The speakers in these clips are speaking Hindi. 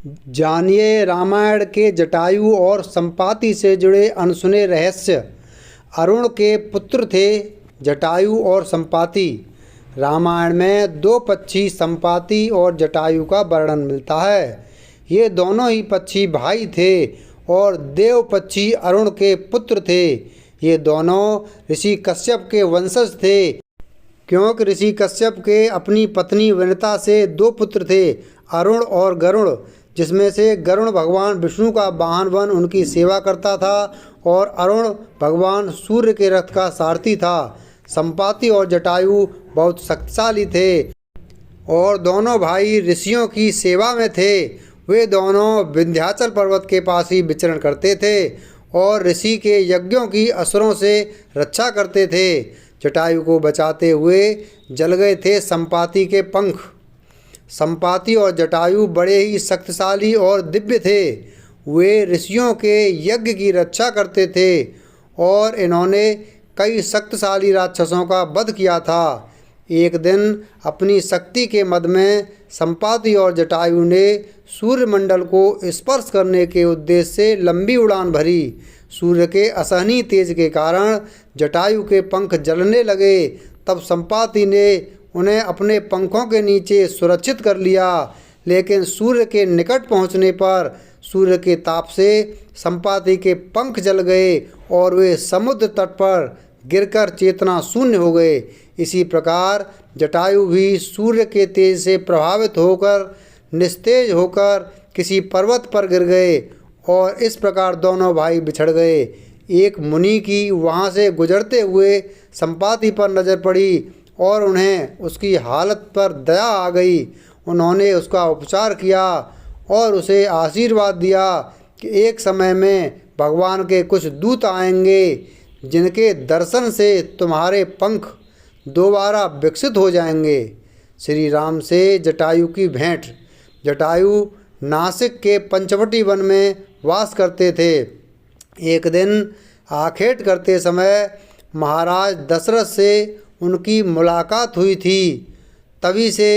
जानिए रामायण के जटायु और संपाति से जुड़े अनसुने रहस्य। अरुण के पुत्र थे जटायु और संपाति। रामायण में दो पक्षी संपाति और जटायु का वर्णन मिलता है। ये दोनों ही पक्षी भाई थे और देव पक्षी अरुण के पुत्र थे। ये दोनों ऋषि कश्यप के वंशज थे, क्योंकि ऋषि कश्यप के अपनी पत्नी वनिता से दो पुत्र थे, अरुण और गरुड़, जिसमें से गरुड़ भगवान विष्णु का वाहन बन उनकी सेवा करता था और अरुण भगवान सूर्य के रथ का सारथी था। संपाति और जटायु बहुत शक्तिशाली थे और दोनों भाई ऋषियों की सेवा में थे। वे दोनों विंध्याचल पर्वत के पास ही विचरण करते थे और ऋषि के यज्ञों की असुरों से रक्षा करते थे। जटायु को बचाते हुए जल गए थे संपाति के पंख। संपाति और जटायु बड़े ही शक्तिशाली और दिव्य थे। वे ऋषियों के यज्ञ की रक्षा करते थे और इन्होंने कई शक्तिशाली राक्षसों का वध किया था। एक दिन अपनी शक्ति के मद में संपाति और जटायु ने सूर्यमंडल को स्पर्श करने के उद्देश्य से लंबी उड़ान भरी। सूर्य के असहनीय तेज के कारण जटायु के पंख जलने लगे। तब संपाति ने उन्हें अपने पंखों के नीचे सुरक्षित कर लिया, लेकिन सूर्य के निकट पहुंचने पर सूर्य के ताप से संपाति के पंख जल गए और वे समुद्र तट पर गिरकर चेतना शून्य हो गए। इसी प्रकार जटायु भी सूर्य के तेज से प्रभावित होकर निस्तेज होकर किसी पर्वत पर गिर गए और इस प्रकार दोनों भाई बिछड़ गए। एक मुनि की वहाँ से गुजरते हुए संपाति पर नज़र पड़ी और उन्हें उसकी हालत पर दया आ गई। उन्होंने उसका उपचार किया और उसे आशीर्वाद दिया कि एक समय में भगवान के कुछ दूत आएंगे जिनके दर्शन से तुम्हारे पंख दोबारा विकसित हो जाएंगे। श्री राम से जटायु की भेंट। जटायु नासिक के पंचवटी वन में वास करते थे। एक दिन आखेट करते समय महाराज दशरथ से उनकी मुलाकात हुई थी। तभी से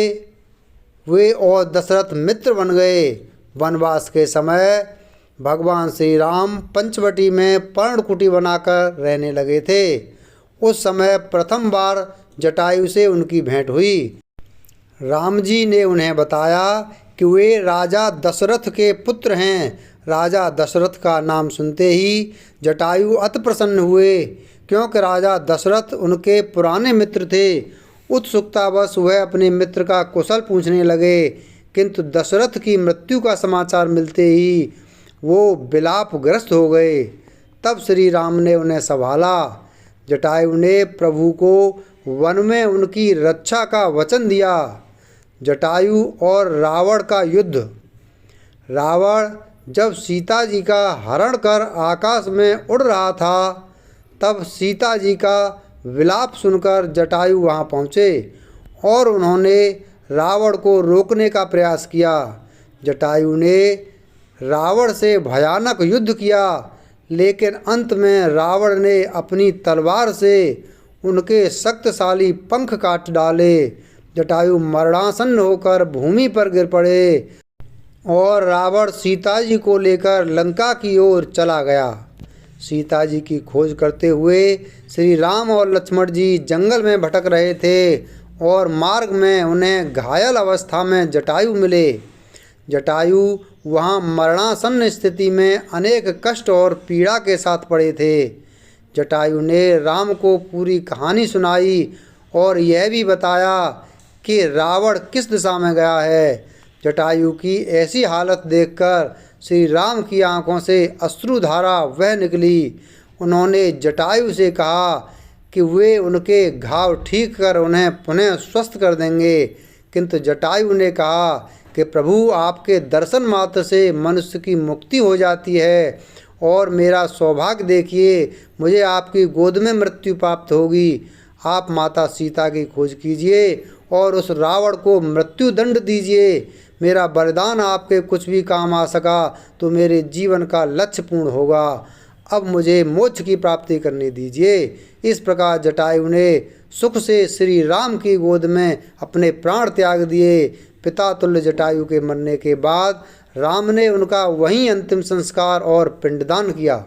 वे और दशरथ मित्र बन गए। वनवास के समय भगवान श्री राम पंचवटी में पर्णकुटी बनाकर रहने लगे थे। उस समय प्रथम बार जटायु से उनकी भेंट हुई। राम जी ने उन्हें बताया कि वे राजा दशरथ के पुत्र हैं। राजा दशरथ का नाम सुनते ही जटायु अति प्रसन्न हुए, क्योंकि राजा दशरथ उनके पुराने मित्र थे। उत्सुकतावश वह अपने मित्र का कुशल पूछने लगे, किंतु दशरथ की मृत्यु का समाचार मिलते ही वो विलापग्रस्त हो गए। तब श्री राम ने उन्हें संभाला। जटायु ने प्रभु को वन में उनकी रक्षा का वचन दिया। जटायु और रावण का युद्ध। रावण जब सीता जी का हरण कर आकाश में उड़ रहा था, तब सीता जी का विलाप सुनकर जटायु वहां पहुँचे और उन्होंने रावण को रोकने का प्रयास किया। जटायु ने रावण से भयानक युद्ध किया, लेकिन अंत में रावण ने अपनी तलवार से उनके शक्तिशाली पंख काट डाले। जटायु मरणासन्न होकर भूमि पर गिर पड़े और रावण सीता जी को लेकर लंका की ओर चला गया। सीता जी की खोज करते हुए श्री राम और लक्ष्मण जी जंगल में भटक रहे थे और मार्ग में उन्हें घायल अवस्था में जटायु मिले। जटायु वहाँ मरणासन्न स्थिति में अनेक कष्ट और पीड़ा के साथ पड़े थे। जटायु ने राम को पूरी कहानी सुनाई और यह भी बताया कि रावण किस दिशा में गया है। जटायु की ऐसी हालत देखकर श्री राम की आंखों से अश्रुधारा बह निकली। उन्होंने जटायु से कहा कि वे उनके घाव ठीक कर उन्हें पुनः स्वस्थ कर देंगे, किंतु जटायु ने कहा कि प्रभु, आपके दर्शन मात्र से मनुष्य की मुक्ति हो जाती है और मेरा सौभाग्य देखिए, मुझे आपकी गोद में मृत्यु प्राप्त होगी। आप माता सीता की खोज कीजिए और उस रावण को मृत्यु दंड दीजिए। मेरा वरदान आपके कुछ भी काम आ सका तो मेरे जीवन का लक्ष्य पूर्ण होगा। अब मुझे मोक्ष की प्राप्ति करने दीजिए। इस प्रकार जटायु ने सुख से श्री राम की गोद में अपने प्राण त्याग दिए। पिता तुल्य जटायु के मरने के बाद राम ने उनका वहीं अंतिम संस्कार और पिंडदान किया।